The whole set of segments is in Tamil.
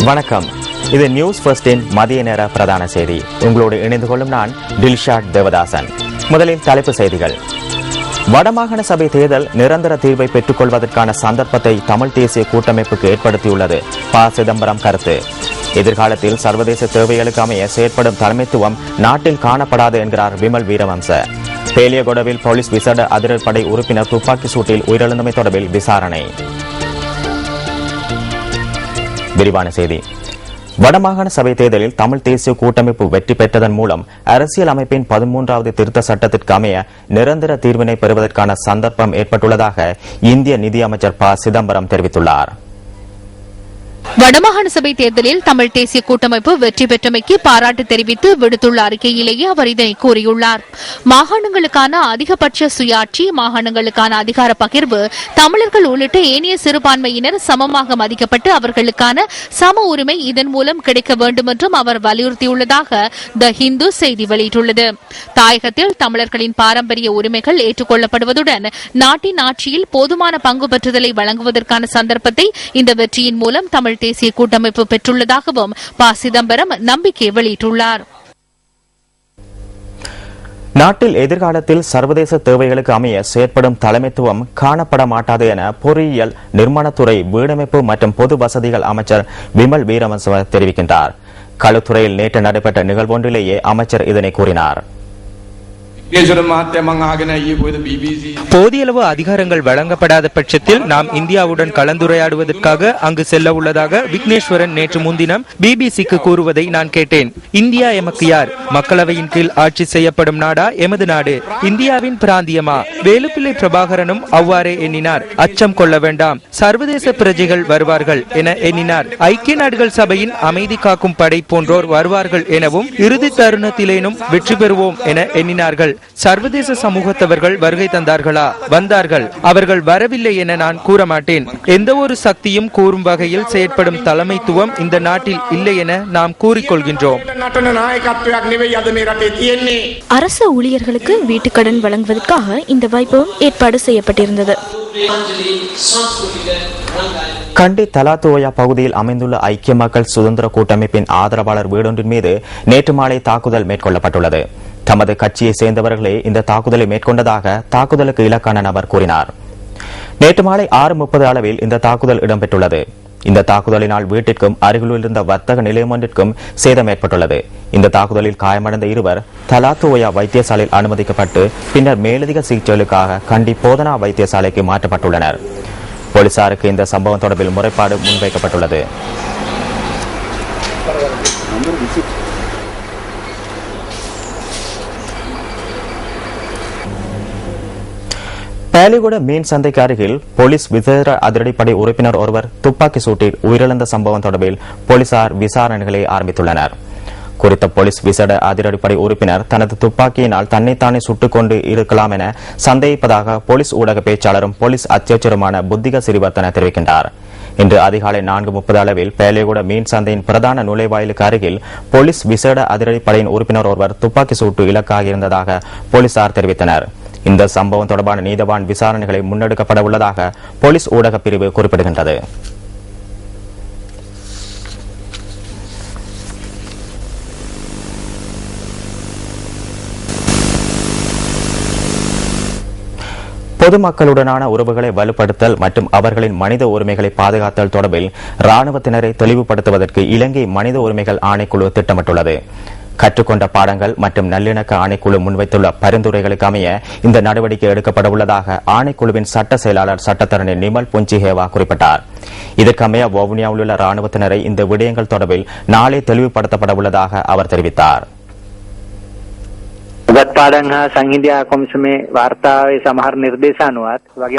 வணக்கம். இது நியூஸ் ஃபர்ஸ்டின் மதிய நேர பிரதான செய்தி. உங்களோடு இணைந்து கொள்ளும் நான் டில்ஷாட் தேவதாசன். முதலில் தலைப்புச் செய்திகள். வடமாகாண சபை தேர்தல் நிரந்தர தீர்வை பெற்றுக் கொள்வதற்கான சந்தர்ப்பத்தை தமிழ் தேசிய கூட்டமைப்புக்கு ஏற்படுத்தியுள்ளது. ப. சிதம்பரம் கருத்து. எதிர்காலத்தில் சர்வதேச தேவைகளுக்கு அமைய செயற்படும் தலைமைத்துவம் நாட்டில் காணப்படாது என்கிறார் விமல் வீரவம்ச. பேலியகொடவில் போலீஸ் விசேட அதிரடிப்படை உறுப்பினர் துப்பாக்கி சூட்டில் உயிரிழந்தமை தொடர்பில் விசாரணை. விரிவான செய்தி. வடமாகாண சபை தேர்தலில் தமிழ் தேசிய கூட்டமைப்பு வெற்றி பெற்றதன் மூலம் அரசியல் அமைப்பின் 13வது திருத்த சட்டத்திற்கு அமைய நிரந்தர தீர்வினை பெறுவதற்கான சந்தர்ப்பம் ஏற்பட்டுள்ளதாக இந்திய நிதியமைச்சர் ப. சிதம்பரம் தெரிவித்துள்ளார். வடமாகாண சபை தேர்தலில் தமிழ் தேசிய கூட்டமைப்பு வெற்றி பெற்றமைக்கு பாராட்டு தெரிவித்து விடுத்துள்ள அறிக்கையிலேயே அவர் இதனை கூறியுள்ளார். மாகாணங்களுக்கான அதிகபட்ச சுயாட்சி, மாகாணங்களுக்கான அதிகார பகிர்வு, தமிழர்கள் உள்ளிட்ட ஏனைய சிறுபான்மையினர் சமமாக மதிக்கப்பட்டு அவர்களுக்கான சம உரிமை இதன் மூலம் கிடைக்க வேண்டும் என்றும் அவர் வலியுறுத்தியுள்ளதாக த ஹிந்து செய்தி வெளியிட்டுள்ளது. தாயகத்தில் தமிழர்களின் பாரம்பரிய உரிமைகள் ஏற்றுக்கொள்ளப்படுவதுடன் நாட்டின் ஆட்சியில் போதுமான பங்கு பெற்றுதலை வழங்குவதற்கான சந்தர்ப்பத்தை இந்த வெற்றியின் மூலம் தமிழ் தேசிய கூட்டமைப்பு பெற்றுள்ளதாகவும் ப. சிதம்பரம் நம்பிக்கை வெளியிட்டுள்ளார். நாட்டில் எதிர்காலத்தில் சர்வதேச தேவைகளுக்கு அமைய செயற்படும் தலைமைத்துவம் காணப்பட மாட்டாது என பொறியியல், நிர்மாணத்துறை, வீடமைப்பு மற்றும் பொது வசதிகள் அமைச்சர் விமல் வீரவன்ச தெரிவிக்கின்றார். களுத்துறையில் நேற்று நடைபெற்ற நிகழ்வொன்றிலேயே அமைச்சர் இதனை கூறினார். போதியளவு அதிகாரங்கள் வழங்கப்படாத பட்சத்தில் நாம் இந்தியாவுடன் கலந்துரையாடுவதற்காக அங்கு செல்ல உள்ளதாக விக்னேஸ்வரன் நேற்று முன்தினம் பிபிசிக்கு கூறுவதை நான் கேட்டேன். இந்தியா எமக்கு யார்? மக்களவையின் கீழ் ஆட்சி செய்யப்படும் நாடா எமது நாடு? இந்தியாவின் பிராந்தியமா? வேலுப்பிள்ளை பிரபாகரனும் அவ்வாறே எண்ணினார். அச்சம் கொள்ள வேண்டாம், சர்வதேச பிரஜைகள் வருவார்கள் என எண்ணினார். ஐக்கிய நாடுகள் சபையின் அமைதி காக்கும் படை போன்றோர் வருவார்கள் எனவும் இறுதி தருணத்திலேனும் வெற்றி பெறுவோம் என எண்ணினார்கள். சர்வதேச சமூகத்தவர்கள் வருகை தந்தார்களா? வந்தார்கள். அவர்கள் வரவில்லை என நான் கூற மாட்டேன். எந்த ஒரு சக்தியும் கூறும் வகையில் செயற்படும் தலைமைத்துவம் இந்த நாட்டில் இல்லை என நாம் கூறிக்கொள்கின்றோம். அரசு ஊழியர்களுக்கு வீட்டுக்கடன் வழங்குவதற்காக இந்த வைபவம் ஏற்பாடு செய்யப்பட்டிருந்தது. கண்டி தலாத்துவயா பகுதியில் அமைந்துள்ள ஐக்கிய மக்கள் சுதந்திர கூட்டமைப்பின் ஆதரவாளர் வீடொன்றின் மீது நேற்று மாலை தாக்குதல் மேற்கொள்ளப்பட்டுள்ளது. தமது கட்சியை சேர்ந்தவர்களே இந்த தாக்குதலை மேற்கொண்டதாக தாக்குதலுக்கு இலக்கான நபர் கூறினார். நேற்று மாலை 6:30 அளவில் இந்த தாக்குதல் இடம்பெற்றுள்ளது. இந்த தாக்குதலினால் வீட்டிற்கும் அருகில் இருந்த வர்த்தக நிலையம் ஒன்றிற்கும் சேதம் ஏற்பட்டுள்ளது. இந்த தாக்குதலில் காயமடைந்த இருவர் தலாத்துவயா வைத்தியசாலையில் அனுமதிக்கப்பட்டு பின்னர் மேலதிக சிகிச்சைகளுக்காக கண்டி போதனா வைத்தியசாலைக்கு மாற்றப்பட்டுள்ளனர். போலீசாருக்கு இந்த சம்பவம் தொடர்பில் முறைப்பாடு முன்வைக்கப்பட்டுள்ளது. பேலிகுட மீன் சந்தைக்கு அருகில் போலீஸ் விசேட அதிரடிப்படை உறுப்பினர் ஒருவர் துப்பாக்கி சூட்டில் உயிரிழந்த சம்பவம் தொடர்பில் போலீசார் விசாரணைகளை ஆரம்பித்துள்ளனர். குறித்த போலீஸ் விசேட அதிரடிப்படை உறுப்பினர் தனது துப்பாக்கியினால் தன்னைத்தானே சுட்டுக் கொண்டு இருக்கலாம் என சந்தேகிப்பதாக போலீஸ் ஊடக பேச்சாளரும் போலீஸ் அத்தியட்சருமான புத்திக சிறிவர்த்தன தெரிவிக்கின்றார். இன்று அதிகாலை 4:30 அளவில் பேலிகுட மீன் சந்தையின் பிரதான நுழைவாயிலுக்கு அருகில் போலீஸ் விசேட அதிரடிப்படையின் உறுப்பினர் ஒருவர் துப்பாக்கி சூட்டு இலக்காக இருந்ததாக போலீசார் தெரிவித்தனர். இந்த சம்பவம் தொடர்பான நீதவான் விசாரணைகளை முன்னெடுக்கப்பட உள்ளதாக போலீஸ் ஊடக பிரிவு குறிப்பிடுகின்றது. பொதுமக்களுடனான உறவுகளை வலுப்படுத்தல் மற்றும் அவர்களின் மனித உரிமைகளை பாதுகாத்தல் தொடர்பில் ராணுவத்தினரை தெளிவுபடுத்துவதற்கு இலங்கை மனித உரிமைகள் ஆணைக்குழு திட்டமிட்டுள்ளது. கற்றுக்கொண்ட பாடங்கள் மற்றும் நல்லிணக்க ஆணைக்குழு முன்வைத்துள்ள பரிந்துரைகளுக்கு அமைய இந்த நடவடிக்கை எடுக்கப்பட உள்ளதாக ஆணைக்குழுவின் சட்ட செயலாளர் சட்டத்தரணி நிமல் புஞ்சிஹேவா குறிப்பிட்டார். இதற்கமைய வவுனியாவில் உள்ள ராணுவத்தினரை இந்த விடயங்கள் தொடர்பில் நாளை தெளிவுபடுத்தப்பட உள்ளதாக அவர் தெரிவித்தார்.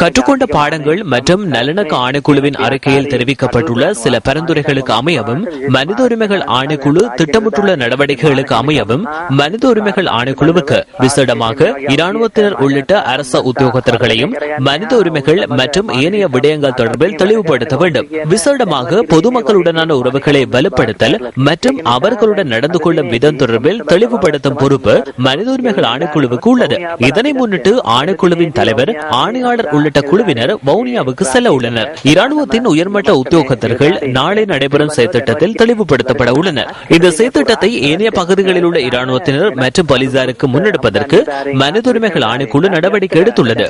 கற்றுக்கொண்ட பாடங்கள் மற்றும் நல்லிணக்க ஆணைக்குழுவின் அறிக்கையில் தெரிவிக்கப்பட்டுள்ள சில பரிந்துரைகளுக்கு அமையவும், மனித உரிமைகள் ஆணைக்குழு திட்டமிட்டுள்ள நடவடிக்கைகளுக்கு அமையவும் மனித உரிமைகள் ஆணைக்குழுவுக்கு விசேடமாக இராணுவத்தினர் உள்ளிட்ட அரச உத்தியோகத்தர்களையும் மனித உரிமைகள் மற்றும் ஏனைய விடயங்கள் தொடர்பில் தெளிவுபடுத்த வேண்டும். விசேடமாக பொதுமக்களுடனான உறவுகளை வலுப்படுத்தல் மற்றும் அவர்களுடன் நடந்து கொள்ளும் விதம் தொடர்பில் தெளிவுபடுத்தும் பொறுப்பு மனித உரிமைகள் ஆணைக்குழுவுக்கு உள்ளது. இதனை முன்னிட்டு ஆணைக்குழுவின் தலைவர், ஆணையாளர் உள்ளிட்ட குழுவினர் வவுனியாவுக்கு செல்ல உள்ளனர். இராணுவத்தின் உயர்மட்ட உத்தியோகத்தர்கள் நாளை நடைபெறும் செயற்திட்டத்தில் தெளிவுபடுத்தப்பட உள்ளனர். இந்த செயற்திட்டத்தை ஏனைய பகுதிகளில் உள்ள இராணுவத்தினர் மற்றும் போலீசாருக்கு முன்னெடுப்பதற்கு மனித உரிமைகள் ஆணைக்குழு நடவடிக்கை எடுத்துள்ளது.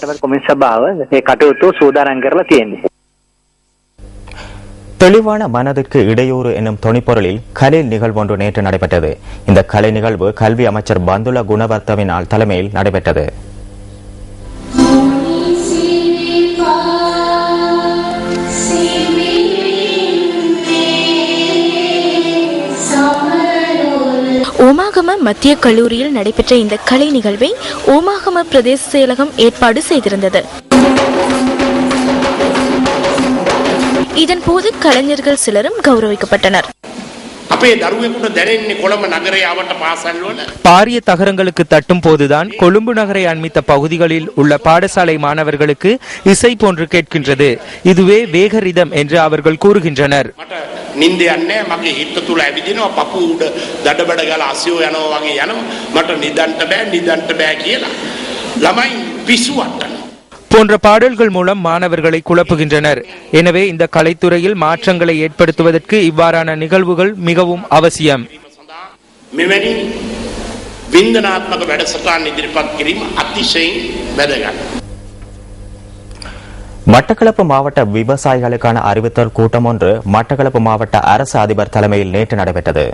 தெளிவான மனதிற்கு இடையூறு என்னும் தொனிப்பொருளில் கலை நிகழ்வு ஒன்று நேற்று நடைபெற்றது. இந்த கலை நிகழ்வு கல்வி அமைச்சர் பந்துல குணவர்த்தவினால் தலைமையில் நடைபெற்றது. ஓமாகம மத்திய கல்லூரியில் நடைபெற்ற இந்த கலை நிகழ்வை ஓமாகம பிரதேச செயலகம் ஏற்பாடு செய்திருந்தது. இதன்போது கலைஞர்கள் சிலரும் கௌரவிக்கப்பட்டனர். பாரிய தகரங்களுக்கு தட்டும் போதுதான் கொழும்பு நகரை அண்மித்த பகுதிகளில் உள்ள பாடசாலை மாணவர்களுக்கு இசை போன்று கேட்கின்றது. இதுவே வேகரிதம் என்று அவர்கள் கூறுகின்றனர். போன்ற பாடல்கள் மூலம் மாணவர்களை குழப்புகின்றனர். எனவே இந்த கலைத்துறையில் மாற்றங்களை ஏற்படுத்துவதற்கு இவ்வாறான நிகழ்வுகள் மிகவும் அவசியம். மட்டக்களப்பு மாவட்ட விவசாயிகளுக்கான அறிவித்தல் கூட்டம் ஒன்று மட்டக்களப்பு மாவட்ட அரசு அதிபர் தலைமையில் நேற்று நடைபெற்றது.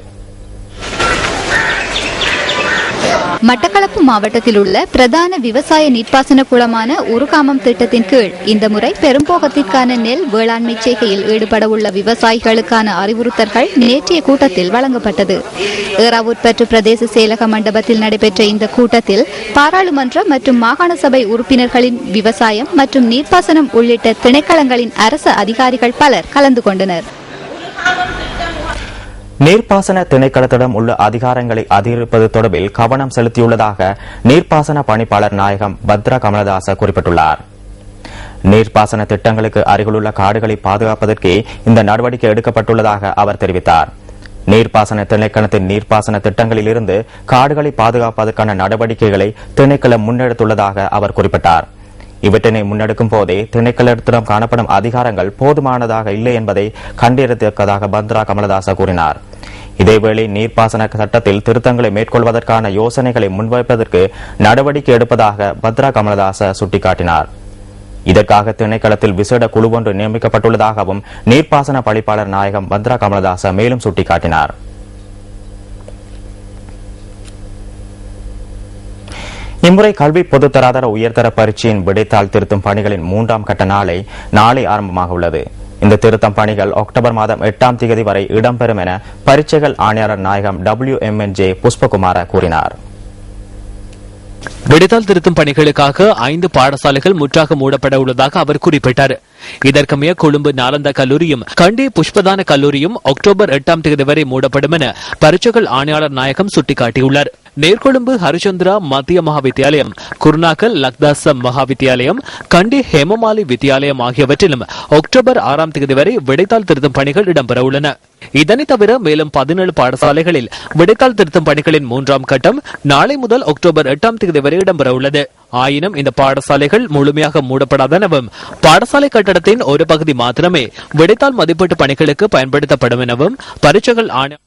மட்டக்களப்பு மாவட்டத்தில் உள்ள பிரதான விவசாய நீர்ப்பாசன குளமான உருகாமம் திட்டத்தின் கீழ் இந்த முறை பெரும்போகத்திற்கான நெல் வேளாண்மை செய்கையில் ஈடுபட உள்ள விவசாயிகளுக்கான அறிவுறுத்தல்கள் நேற்றைய கூட்டத்தில் வழங்கப்பட்டது. ஏறாவூர்பற்று பிரதேச செயலக மண்டபத்தில் நடைபெற்ற இந்த கூட்டத்தில் பாராளுமன்ற மற்றும் மாகாண சபை உறுப்பினர்களின் விவசாயம் மற்றும் நீர்ப்பாசனம் உள்ளிட்ட திணைக்களங்களின் அரசு அதிகாரிகள் பலர் கலந்து கொண்டனர். நீர்ப்பாசன திணைக்களத்திடம் உள்ள அதிகாரங்களை அதிகரிப்பது தொடர்பில் கவனம் செலுத்தியுள்ளதாக நீர்ப்பாசன பணிப்பாளர் நாயகம் பத்ரா கமலதாச குறிப்பிட்டுள்ளார். நீர்ப்பாசன திட்டங்களுக்கு அருகிலுள்ள காடுகளை பாதுகாப்பதற்கே இந்த நடவடிக்கை எடுக்கப்பட்டுள்ளதாக அவர் தெரிவித்தார். நீர்ப்பாசன திணைக்களத்தின் நீர்ப்பாசன திட்டங்களில் இருந்து காடுகளை பாதுகாப்பதற்கான நடவடிக்கைகளை திணைக்களம் முன்னெடுத்துள்ளதாக அவர் குறிப்பிட்டார். இவற்றினை முன்னெடுக்கும் போதே திணைக்களத்திடம் காணப்படும் அதிகாரங்கள் போதுமானதாக இல்லை என்பதை கண்டறியத்தக்கதாக பத்ரா கமலதாச கூறினார். இதேவேளை நீர்ப்பாசன சட்டத்தில் திருத்தங்களை மேற்கொள்வதற்கான யோசனைகளை முன்வைப்பதற்கு நடவடிக்கை எடுப்பதாக பத்ரா கமலதாச சுட்டிக்காட்டினார். இதற்காக திணைக்களத்தில் விசேட குழு ஒன்று நியமிக்கப்பட்டுள்ளதாகவும் நீர்ப்பாசன பணிப்பாளர் நாயகம் பத்ரா கமலதாச மேலும் சுட்டிக்காட்டினார். இம்முறை கல்வி பொதுத்தராதர உயர்தர பரீட்சையின் விடைத்தாள் திருத்தும் பணிகளின் 3ஆம் கட்ட நாளை ஆரம்பமாக உள்ளது. இந்த திருத்தம் பணிகள் அக்டோபர் மாதம் 8ஆம் தேதி வரை இடம்பெறும் என பரீட்சைகள் ஆணையாளர் நாயகம் WMNJ புஷ்பகுமார கூறினார். விடைத்தாள் திருத்தும் பணிகளுக்காக 5 பாடசாலைகள் முற்றாக மூடப்பட உள்ளதாக அவர் குறிப்பிட்டார். இதற்கமைய கொழும்பு நாலந்தா கல்லூரியும் கண்டி புஷ்பதான கல்லூரியும் அக்டோபர் 8ஆம் தேதி வரை மூடப்படும் என பரீட்சைகள் ஆணையாளர் நாயகம் சுட்டிக்காட்டியுள்ளார். நேர்கொழும்பு ஹரிச்சந்திரா மத்திய மகாவித்தியாலயம், குருநாகல் லக்தாசம் மகாவித்தியாலயம், கண்டி ஹேமமாலி வித்தியாலயம் ஆகியவற்றிலும் அக்டோபர் 6ஆம் தேதி வரை விடைத்தாள் திருத்தும் பணிகள் இடம்பெற உள்ளன. இதனை தவிர மேலும் 17 பாடசாலைகளில் விடைத்தாள் திருத்தும் பணிகளின் 3ஆம் கட்டம் நாளை முதல் அக்டோபர் 8ஆம் தேதி வரை இடம்பெற உள்ளது. ஆயினும் இந்த பாடசாலைகள் முழுமையாக மூடப்படாதெனவும் பாடசாலை கட்டடத்தின் ஒரு பகுதி மாத்திரமே விடைத்தாள் மதிப்பீட்டு பணிகளுக்கு பயன்படுத்தப்படும் எனவும் பரீட்சைகள் ஆணையாளர்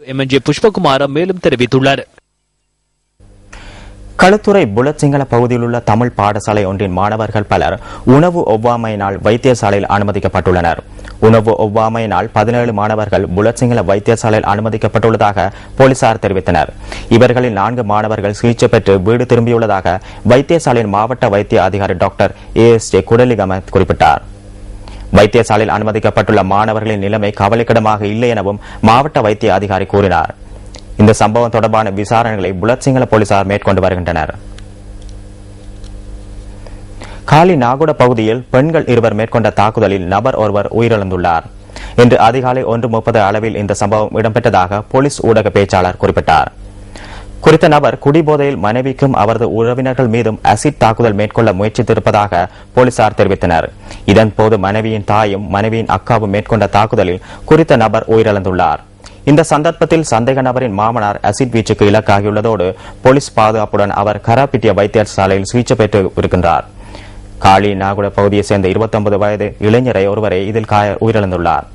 MNJ புஷ்பகுமார மேலும் தெரிவித்துள்ளார். களுத்துறை புலத் சிங்கள பகுதியில் உள்ள தமிழ் பாடசாலை ஒன்றின் மாணவர்கள் பலர் உணவு ஒவ்வாமையினால் வைத்தியசாலையில் அனுமதிக்கப்பட்டுள்ளனர். உணவு ஒவ்வாமையினால் 17 மாணவர்கள் புலத் சிங்கள வைத்தியசாலையில் அனுமதிக்கப்பட்டுள்ளதாக போலீசார் தெரிவித்தனர். இவர்களில் 4 மாணவர்கள் சிகிச்சை பெற்று வீடு திரும்பியுள்ளதாக வைத்தியசாலையின் மாவட்ட வைத்திய அதிகாரி டாக்டர் ASJ குடலிகம குறிப்பிட்டார். வைத்தியசாலையில் அனுமதிக்கப்பட்டுள்ள மாணவர்களின் நிலைமை கவலைக்கிடமாக இல்லை எனவும் மாவட்ட வைத்திய அதிகாரி கூறினார். இந்த சம்பவம் தொடர்பான விசாரணைகளை புலத் சிங்கள போலீசார் மேற்கொண்டு வருகின்றனர். காலி நாகுட பகுதியில் பெண்கள் 2 மேற்கொண்ட தாக்குதலில் நபர் ஒருவர் உயிரிழந்துள்ளார். இன்று அதிகாலை 1:30 அளவில் இந்த சம்பவம் இடம்பெற்றதாக போலீஸ் ஊடக பேச்சாளர் குறிப்பிட்டார். குறித்த நபர் குடிபோதையில் மனைவிக்கும் அவரது உறவினர்கள் மீதும் அசிட் தாக்குதல் மேற்கொள்ள முயற்சித்திருப்பதாக போலீசார் தெரிவித்தனர். இதன்போது மனைவியின் தாயும் மனைவியின் அக்காவும் மேற்கொண்ட தாக்குதலில் குறித்த நபர் உயிரிழந்துள்ளார். இந்த சந்தர்ப்பத்தில் சந்தேக நபரின் மாமனார் அசிட் வீச்சுக்கு இலக்காகியுள்ளதோடு போலீஸ் பாதுகாப்புடன் அவர் கராப்பிட்டிய வைத்தியசாலையில் சிகிச்சை பெற்று இருக்கின்றார். காளி நாகுட பகுதியைச் சேர்ந்த 29 வயது இளைஞரை ஒருவரை இதில் உயிரிழந்துள்ளார்.